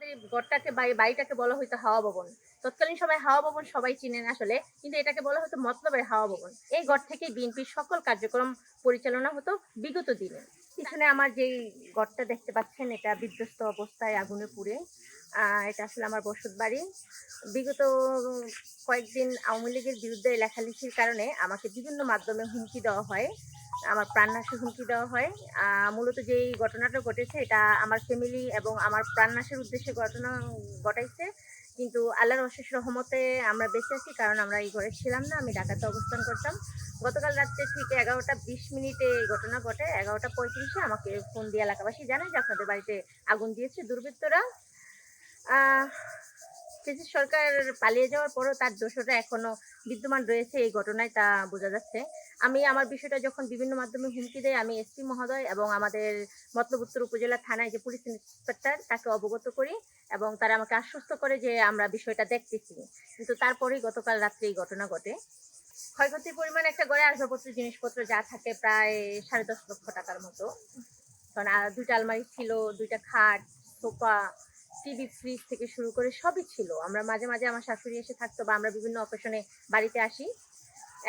আমাদের এই ঘরটাকে বাড়িটাকে বলা হইতো হাওয়া ভবন। তৎকালীন সময়ে হাওয়া ভবন সবাই চিনেন আসলে। কিন্তু এটাকে বলা হতো মতলবের হাওয়া ভবন। এই ঘর থেকেই বিএনপির সকল কার্যক্রম পরিচালনা হতো বিগত দিনে। পিছনে আমার যেই ঘরটা দেখতে পাচ্ছেন এটা বিধ্বস্ত অবস্থায় আগুনে পুড়ে। এটা আসলে আমার বসত বাড়ি। বিগত কয়েকদিন আওয়ামী লীগের বিরুদ্ধে লেখালেখির কারণে আমাকে বিভিন্ন মাধ্যমে হুমকি দেওয়া হয়। আমার প্রাণনাশের হুমকি দেওয়া হয়। মূলত যেই ঘটনাটা ঘটেছে এটা আমার ফ্যামিলি এবং আমার প্রাণনাশের উদ্দেশ্যে ঘটনা ঘটাইছে। কিন্তু আল্লাহর অশেষ রহমতে আমরা বেঁচে আছি, কারণ আমরা এই ঘরে ছিলাম না। আমি ঢাকাতে অবস্থান করতাম। গতকাল রাত্রে ঠিক 11টা 20 মিনিটে এই ঘটনা ঘটে। 11টা 35-এ আমাকে ফোন দিয়ে এলাকাবাসী জানায় যে আপনাদের বাড়িতে আগুন দিয়েছে দুর্বৃত্তরা। আহ ফেসিস সরকার পালিয়ে যাওয়ার পরও তার দোষটা এখনো বিদ্যমান রয়েছে এই ঘটনায়, তা বোঝা যাচ্ছে। আমি আমার বিষয়টা যখন বিভিন্ন মাধ্যমে হুমকি দেয়, আমি এসপি মহোদয় এবং আমাদের মতলব উত্তর উপজেলা থানায় যে পুলিশ ইন্সপেক্টর তাকে অবগত করি এবং তারা আমাকে আশ্বস্ত করে যে আমরা বিষয়টা দেখতেছি। কিন্তু তারপরেই গতকাল রাত্রে এই ঘটনা ঘটে। ক্ষয়ক্ষতির পরিমাণ একটা গড়ে আসবাবপত্র জিনিসপত্র যা থাকে প্রায় 10.5 লক্ষ টাকার মতো। কারণ 2টা আলমারি ছিল, 2টা খাট, সোফা, টিভি, ফ্রিজ থেকে শুরু করে সবই ছিল। আমরা মাঝে মাঝে আমার শাশুড়ি এসে থাকতো বা আমরা বিভিন্ন অকেশনে বাড়িতে আসি।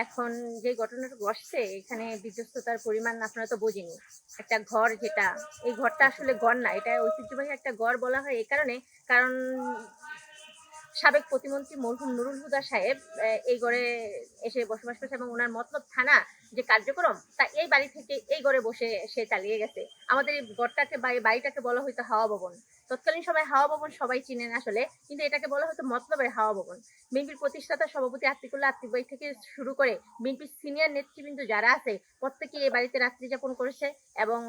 এখন যে ঘটনাটা ঘটছে এখানে বিধ্বস্ততার পরিমাণ আপনারা তো বোঝেনই। একটা ঘর যেটা, এই ঘরটা আসলে ঘর না, এটা ঐতিহ্যবাহী একটা ঘর বলা হয় এই কারণে, কারণ সাবেক প্রতিমন্ত্রী মরহুম নুরুল হুদা সাহেব এই ঘরে এসে বসবাস করছে এবং ওনার মতলব থানা যে কার্যক্রম তা এই বাড়ি থেকে এই ঘরে বসে সে চালিয়ে গেছে। আমাদের এই ঘরটাকে বাড়িটাকে বলা হইতো হাওয়া ভবন। তৎকালীন সময়ে হাওয়া ভবন সবাই চিনেন আসলে, কিন্তু এটাকে বলা হতো মতলবের হাওয়া ভবন। বিএনপির প্রতিষ্ঠাতা সভাপতি আতিকুল্লাহ আতিক ভাই থেকে শুরু করে বিএনপির সিনিয়র নেতৃবৃন্দ যারা আছে প্রত্যেকেই এই বাড়িতে রাত্রি যাপন করেছে এবং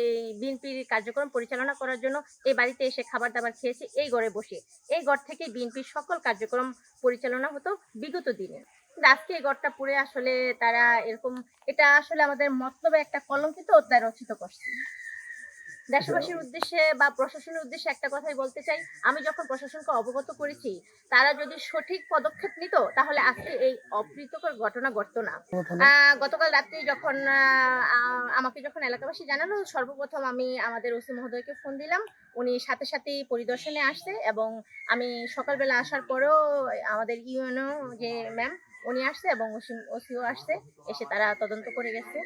এই বিএনপির কার্যক্রম পরিচালনা করার জন্য এই বাড়িতে এসে খাবার দাবার খেয়েছে এই ঘরে বসে। এই ঘর থেকে বিএনপির সকল কার্যক্রম পরিচালনা হতো বিগত দিনে। কিন্তু আজকে এই ঘরটা পুড়ে আসলে তারা এরকম, এটা আসলে আমাদের মতলবে একটা কলঙ্কিত অধ্যায় রচিত করছে। দেশবাসীর উদ্দেশ্যে বা প্রশাসনের উদ্দেশ্যে একটা কথাই বলতে চাই, আমি যখন প্রশাসনকে অবগত করেছি তারা যদি সঠিক পদক্ষেপ নিত তাহলে আজকে এই অপ্রীতিকর ঘটনা ঘটতো না। গতকাল রাত্রে যখন আমাকে যখন এলাকাবাসী জানালো, সর্বপ্রথম আমি আমাদের ওসি মহোদয়কে ফোন দিলাম। উনি সাথে সাথেই পরিদর্শনে আসছে এবং আমি সকালবেলা আসার পরেও আমাদের ইউএনও যে ম্যাম উনি আসছে এবং ওসিও আসছে, এসে তারা তদন্ত করে গেছে।